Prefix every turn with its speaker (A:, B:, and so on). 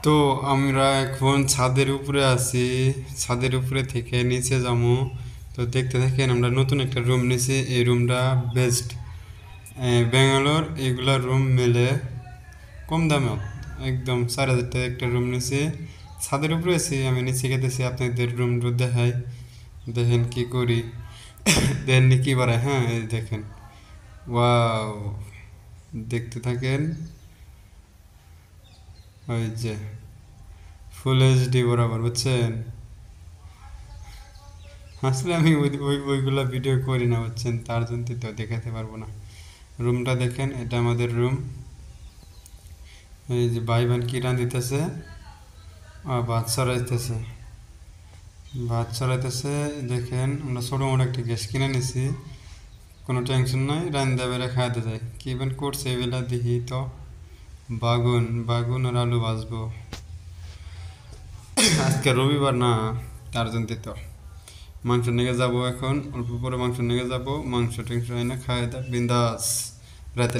A: তো আমরা এখন ছাদের উপরে আছি। ছাদের উপরে থেকে নিচে যাবো। তো দেখতে থাকেন, আমরা নতুন একটা রুম নিছি। এই রুমটা বেস্ট। ব্যাঙ্গালোর এইগুলা রুম মেলে কম দামে, একদম 4,000 টাকা একটা রুম নিছি। ছাদের উপরে আছি, আমি নিচে গেতেছি আপনাদের রুম দেখাই। দেখেন কি করি। দেখেন কি বাড়ায়, হ্যাঁ এই দেখেন। ওয়াও, দেখতে থাকেন। ওই যে ফুল এইচডি বরাবর, বুঝছেন। আসলে আমি ওইগুলা ভিডিও করি না, বুঝছেন, তার জন্য তো দেখাতে পারবো না। রুমটা দেখেন, এটা আমাদের রুম। এই যে ভাই বোন কি রাঁধিতেছে, ভাত চড়াইতেছে। ভাত চড়াইতেছে। দেখেন, আমরা ছোটো মোটো একটা গ্যাস কিনে নিছি, কোনো টেনশন নাই, রান্না বেড়ে খাইতে যাই। কি ইভেন করছে এবেলা দেখি তো। বাগুন বাগুন আর আলু ভাজবো। আজকে রবিবার না, তার জন্য তো মাংস নিয়ে যাবো। এখন অল্প পরে মাংস নিয়ে যাবো, মাংস টেংস এনে খাই দাও বিন্দাস। রাতে